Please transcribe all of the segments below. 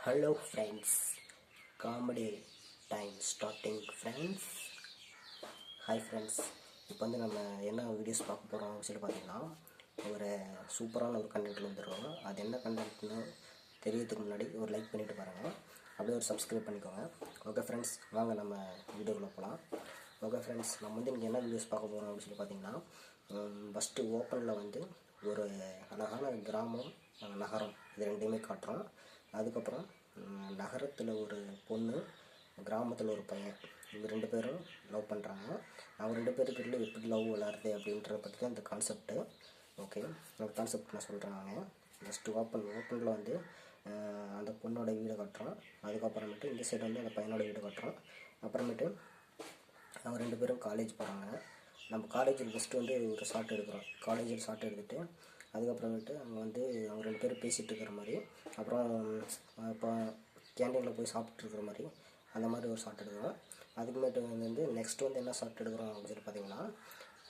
Hello friends, comedy time starting friends. Hi friends, இப்போ வந்து நம்ம என்ன வீடியோஸ் பார்க்க போகிறோம் சொல்லி பார்த்தீங்கன்னா ஒரு சூப்பரான ஒரு கண்டென்ட்டில் வந்துடுறோம். அது என்ன கண்டென்ட்னு தெரியறதுக்கு முன்னாடி ஒரு லைக் பண்ணிவிட்டு பாருங்கள், அப்படியே ஒரு சப்ஸ்கிரைப் பண்ணிக்கோங்க. ஓகே ஃப்ரெண்ட்ஸ், வாங்க நம்ம வீடியோக்குள்ளே போகலாம். ஓகே ஃப்ரெண்ட்ஸ், நம்ம வந்து இன்றைக்கி என்ன வீடியோஸ் பார்க்க போகிறோம் அப்படின்னு சொல்லி பார்த்தீங்கன்னா ஃபஸ்ட்டு ஓப்பனில் வந்து ஒரு அழகான கிராமம் நகரம் இது ரெண்டையுமே காட்டுறோம். அதுக்கப்புறம் நகரத்தில் ஒரு பொண்ணு, கிராமத்தில் ஒரு பையன், இவங்க ரெண்டு பேரும் லவ் பண்ணுறாங்க. அவங்க ரெண்டு பேருக்குள்ள எப்படி லவ் வளருது அப்படின்றத பற்றி தான் இந்த கான்செப்ட்டு. ஓகே, அந்த கான்செப்ட் நான் சொல்கிறாங்க. ஃபஸ்ட்டு ஓப்பனில் வந்து அந்த பொண்ணோட வீடை கட்டுறோம். அதுக்கப்புறமேட்டு இந்த சைடு வந்து அந்த பையனோட வீடு கட்டுறோம். அப்புறமேட்டு அவங்க ரெண்டு பேரும் காலேஜ் போகிறாங்க. நம்ம காலேஜில் ஃபஸ்ட்டு வந்து ஒரு ஷாட் எடுக்கிறோம். காலேஜில் ஷாட் எடுத்துகிட்டு அதுக்கப்புறமேட்டு அங்கே வந்து அவங்க ரெண்டு பேரும் பேசிகிட்டு இருக்கிற மாதிரி, அப்புறம் இப்போ கேண்டீனில் போய் சாப்பிட்ருக்குற மாதிரி அந்த மாதிரி ஒரு ஷாட் எடுக்கிறோம். அதுக்குமேட்டு வந்து நெக்ஸ்ட் வந்து என்ன ஷாட் எடுக்கிறோம் அப்படின்னு சொல்லி பார்த்தீங்கன்னா,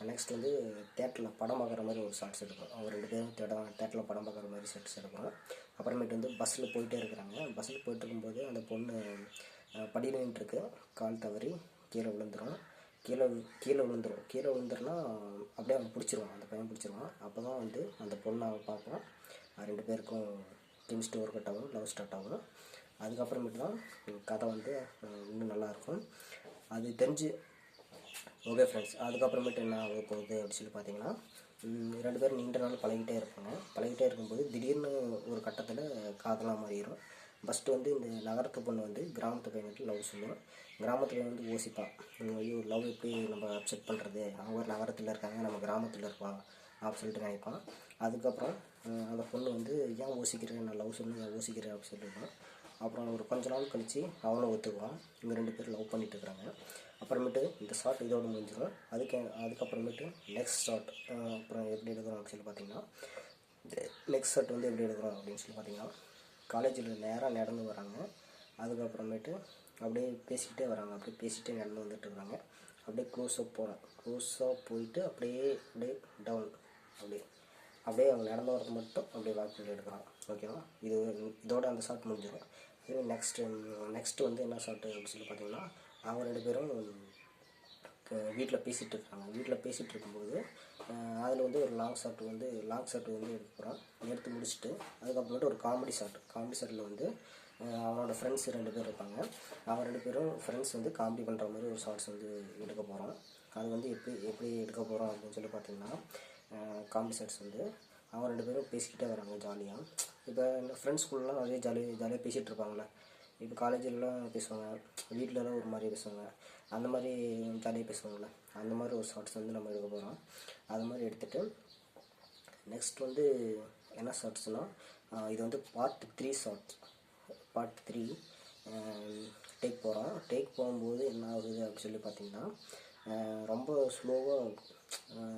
நெக்ஸ்ட் வந்து தேட்டரில் படம் பார்க்குற மாதிரி ஒரு ஷார்ட்ஸ் எடுக்கிறோம். அவங்க ரெண்டு பேரும் தேட்டரில் படம் பார்க்குற மாதிரி ஷார்ட்ஸ் எடுக்கிறோம். அப்புறமேட்டு வந்து பஸ்ஸில் போயிட்டே இருக்கிறாங்க. பஸ்ஸில் போயிட்டு இருக்கும்போது அந்த பொண்ணு படியில் நின்றுருக்கு, கால் தவறி கீழே விழுந்துடும். கீழே விழுந்துருன்னா அப்படியே அவன் பிடிச்சிருவான், அந்த பையன் பிடிச்சிருவான். அப்போ தான் வந்து அந்த பொண்ணை அவன் பார்ப்போம். ரெண்டு பேருக்கும் கெமிஸ்ட்ரி ஒர்க் அவுட் ஆகும், லவ் ஸ்டார்ட் ஆகும். அதுக்கப்புறமேட்டு தான் கதை வந்து இன்னும் நல்லாயிருக்கும் அது தெரிஞ்சு. ஓகே ஃப்ரெண்ட்ஸ், அதுக்கப்புறமேட்டு என்ன ஆக போகுது அப்படின்னு சொல்லி பார்த்தீங்கன்னா, ரெண்டு பேரும் நீண்ட நாள் பழகிட்டே இருப்பாங்க. பழகிட்டே இருக்கும்போது திடீர்னு ஒரு கட்டத்தில் காதலாக மாறிடும். ஃபஸ்ட்டு வந்து இந்த நகரத்து பொண்ணு வந்து கிராமத்து பையன்கிட்ட லவ் சொல்லுவோம். கிராமத்து பையன் வந்து யோசிப்பான், ஐயோ லவ் எப்படி நம்ம அப்செட் பண்ணுறது, அவங்க ஒரு நகரத்தில் இருக்காங்க, நம்ம கிராமத்தில் இருப்பான் அப்படின்னு சொல்லிட்டு நினைப்பான். அதுக்கப்புறம் அந்த பொண்ணு வந்து ஏன் யோசிக்கிறேன், நான் லவ் சொன்னேன் ஏன் யோசிக்கிறேன் அப்படின்னு சொல்லியிருப்பான். அப்புறம் ஒரு கொஞ்ச நாள் கழித்து அவனும் ஒத்துக்குவான். இவங்க ரெண்டு பேரும் லவ் பண்ணிட்டு இருக்கிறாங்க. அப்புறமேட்டு இந்த ஷார்ட் இதோடு முடிஞ்சிடும். அதுக்கப்புறமேட்டு நெக்ஸ்ட் ஷார்ட் அப்புறம் எப்படி எடுக்கிறோம் அப்படின்னு சொல்லி பார்த்தீங்கன்னா, நெக்ஸ்ட் ஷார்ட் வந்து எப்படி எடுக்கிறோம் அப்படின்னு சொல்லி பார்த்தீங்கன்னா, காலேஜில் நேராக நடந்து வராங்க. அதுக்கப்புறமேட்டு அப்படியே பேசிக்கிட்டே வராங்க. அப்படியே பேசிகிட்டே நடந்து வந்துட்டு இருக்கிறாங்க. அப்படியே க்ளோஸாக போகிறோம். க்ளோஸாக போயிட்டு அப்படியே டவுன் அப்படியே அவங்க நடந்து வரது மட்டும் அப்படியே வாக் பண்ணி எடுக்கிறான். ஓகேவா, இதோட அந்த ஷார்ட் முடிஞ்சிடும். இது நெக்ஸ்ட்டு வந்து என்ன ஷார்ட்டு அப்படின்னு சொல்லி பார்த்தீங்கன்னா, அவங்க ரெண்டு பேரும் வீட்டில் பேசிகிட்டு இருக்காங்க. வீட்டில் பேசிகிட்டு இருக்கும்போது அதில் வந்து ஒரு லாங் ஷாட் வந்து எடுக்கிறோம். எடுத்து முடிச்சுட்டு அதுக்கப்புறமேட்டு ஒரு காமெடி ஷாட்டில் வந்து அவனோட ஃப்ரெண்ட்ஸ் ரெண்டு பேர் இருப்பாங்க. அவங்க ரெண்டு பேரும் ஃப்ரெண்ட்ஸ் வந்து காமெடி பண்ணுற மாதிரி ஒரு ஷார்ட்ஸ் வந்து எடுக்க போகிறோம். அது வந்து எப்படி எடுக்க போகிறோம் அப்படின்னு சொல்லி பார்த்தீங்கன்னா, காமெடி ஷார்ட்ஸ் வந்து அவங்க ரெண்டு பேரும் பேசிக்கிட்டே வராங்க ஜாலியாக. இப்போ இந்த ஃப்ரெண்ட்ஸ் ஸ்கூல்லாம் நிறைய ஜாலியாக பேசிகிட்டு இருப்பாங்களே. இப்போ காலேஜிலலாம் பேசுவாங்க, வீட்டிலலாம் ஒரு மாதிரி பேசுவாங்க, அந்த மாதிரி ஜாலியாக பேசுவாங்கள்ல, அந்த மாதிரி ஒரு ஷார்ட்ஸ் வந்து நம்ம எடுக்க போகிறோம். அது மாதிரி எடுத்துகிட்டு நெக்ஸ்ட் வந்து என்ன ஷார்ட்ஸ்னால், இது வந்து பார்ட் 3 டேக் போகிறோம். டேக் போகும்போது என்ன ஆகுது அப்படின்னு சொல்லி பார்த்திங்கன்னா, ரொம்ப ஸ்லோவாக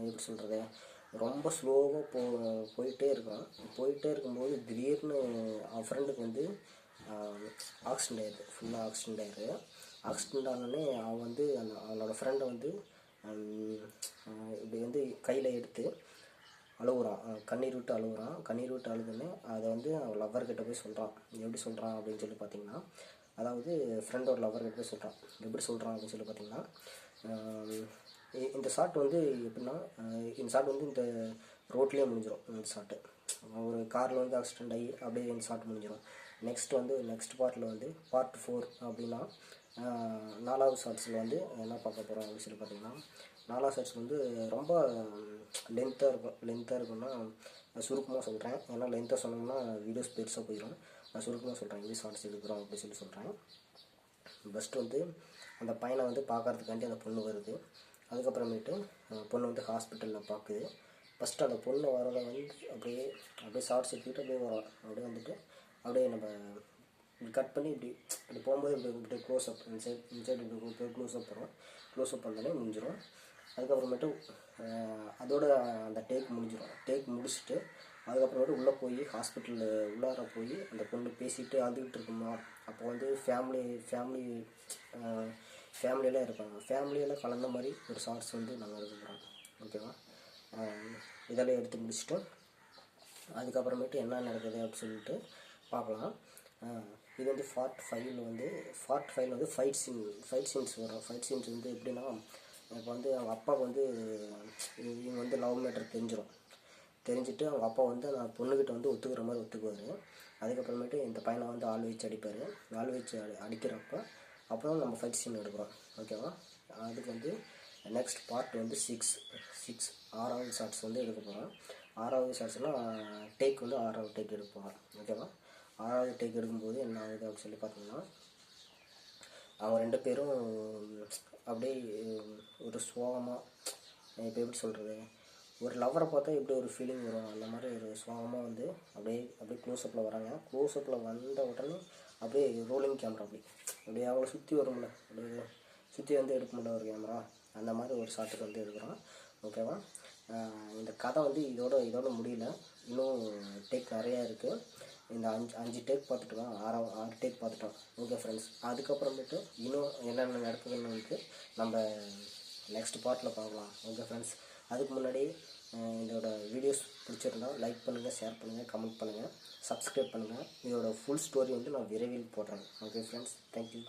எப்படி சொல்கிறது, ரொம்ப ஸ்லோவாக போயிட்டே இருக்கும்போது திடீர்னு அவன் ஃப்ரெண்டுக்கு வந்து ஃபுல்லாக ஆக்சிடெண்ட் ஆனோடனே அவன் வந்து அவனோட ஃப்ரெண்டை வந்து இப்படி வந்து கையில் எடுத்து அழுகுறான், கண்ணீர் விட்டு அழுதுன்னு அதை வந்து அவன் லவ்வர்கிட்ட போய் சொல்கிறான். எப்படி சொல்கிறான் அப்படின்னு சொல்லி பார்த்தீங்கன்னா, அதாவது ஃப்ரெண்டோட லவ்வர்கிட்ட போய் சொல்கிறான். எப்படி சொல்கிறான் அப்படின்னு சொல்லி பார்த்தீங்கன்னா, இந்த ஷாட் வந்து எப்படின்னா, இந்த ஷாட் வந்து இந்த ரோட்லேயே முடிஞ்சிடும். இந்த ஷாட்டு ஒரு காரில் வந்து ஆக்சிடெண்ட் ஆகி அப்படியே இந்த ஷாட் முடிஞ்சிடும். நெக்ஸ்ட் பார்ட்டில் வந்து பார்ட் 4 அப்படின்னா 4வது ஷார்ட்ஸில் வந்து என்ன பார்க்க போகிறோம் அப்படின்னு சொல்லி பார்த்தீங்கன்னா, 4வது ஷார்ட்ஸ் வந்து ரொம்ப லென்த்தாக இருக்கும்னா சுருக்கமாக சொல்கிறேன். ஏன்னா லென்த்தாக சொன்னோம்னா வீடியோஸ் பெருசாக போயிடும். நான் சுருக்கமாக சொல்கிறேன், எப்படி ஷார்ட்ஸ் எடுக்கிறோம் அப்படின்னு சொல்கிறேன். ஃபஸ்ட்டு வந்து அந்த பையனை வந்து பார்க்கறதுக்காண்டி அந்த பொண்ணு வருது. அதுக்கப்புறமேட்டு பொண்ணு வந்து ஹாஸ்பிட்டலில் பார்க்குது. ஃபஸ்ட்டு அந்த பொண்ணு வரதை வந்து அப்படியே ஷார்ட்ஸ் எடுத்துக்கிட்டு அப்படியே வரோம். அப்படியே வந்துட்டு அப்படியே நம்ம கட் பண்ணி இப்படி போகும்போது இப்படி க்ளோஸ்அப் இன்சைட் இப்படி க்ளோஸ்அப் போகிறோம். க்ளோஸ்அப் பண்ணாலே முடிஞ்சிடும். அதுக்கப்புறமேட்டு அதோட அந்த டேக் முடிச்சுட்டு அதுக்கப்புறமேட்டு உள்ளே போய் ஹாஸ்பிட்டலில் உள்ளார போய் அந்த பொண்ணு பேசிட்டு அழுதுகிட்டு இருக்குமா. அப்போ வந்து ஃபேமிலியெல்லாம் இருப்பாங்க. ஃபேமிலியெல்லாம் கலந்த மாதிரி ஒரு ஷார்ட்ஸ் வந்து நாங்கள் எடுக்கிறோம். ஓகேவா, இதெல்லாம் எடுத்து முடிச்சுட்டு அதுக்கப்புறமேட்டு என்ன நடக்குது அப்படின்னு சொல்லிட்டு பார்க்கலாம். இது வந்து பார்ட் ஃபைவ்ல வந்து ஃபைட் சீன்ஸ் வரும். ஃபைட் சீன்ஸ் வந்து எப்படின்னா, இப்போ வந்து அவங்க அப்பாவுக்கு வந்து இவங்க வந்து லவ் மேட்டர் தெரிஞ்சுட்டு அவங்க அப்பா வந்து நான் பொண்ணுக்கிட்ட வந்து ஒத்துக்கிற மாதிரி ஒத்துக்குவார். அதுக்கப்புறமேட்டு இந்த பையனை வந்து ஆள் வச்சு அடிப்பார். ஆள் வச்சு அடிக்கிறப்ப அப்புறம் நம்ம ஃபைட் சீன் எடுக்கிறோம். ஓகேவா? அதுக்கு வந்து நெக்ஸ்ட் பார்ட் வந்து 6 6வது ஷார்ட்ஸ் வந்து எடுக்க போகிறோம். 6வது ஷார்ட்ஸ்னால் டேக் வந்து 6வது டேக் எடுக்க போகிறோம். ஓகேவா? 6வது டேக் எடுக்கும்போது என்ன ஆகுது அப்படின்னு சொல்லி பார்த்தோம்னா, அவங்க 2 பேரும் அப்படியே ஒரு சோகமாக, இப்போ எப்படி சொல்கிறது, ஒரு லவரை பார்த்தா எப்படி ஒரு ஃபீலிங் வரும், அந்த மாதிரி ஒரு சோகமாக வந்து அப்படியே க்ளோஸ்அப்பில் வராங்க. க்ளோஸ்அப்பில் வந்த உடனே அப்படியே ரோலிங் கேமரா அப்படியே அவங்கள சுற்றி வரும்ல, அப்படியே சுற்றி வந்து எடுக்க முடியல ஒரு கேமரா, அந்த மாதிரி ஒரு ஷாட்டுக்கு வந்து எடுக்கிறோம். ஓகேவா? இந்த கதை வந்து இதோட முடியல, இன்னும் டேக் நிறையா இருக்குது. இந்த 5 டேக் பார்த்துட்டோம், 6 டேக் பார்த்துட்டோம். ஓகே ஃப்ரெண்ட்ஸ், அதுக்கப்புறமேட்டு இன்னும் என்னென்ன நடக்குதுன்னு வந்து நம்ம நெக்ஸ்ட் பார்ட்டில் பார்க்கலாம். ஓகே ஃப்ரெண்ட்ஸ், அதுக்கு முன்னாடி இதோட வீடியோஸ் பிடிச்சிருந்தா லைக் பண்ணுங்கள், ஷேர் பண்ணுங்கள், கமெண்ட் பண்ணுங்கள், சப்ஸ்கிரைப் பண்ணுங்கள். இதோட ஃபுல் ஸ்டோரி வந்து நான் விரைவில் போடுறேன். Okay friends, thank you.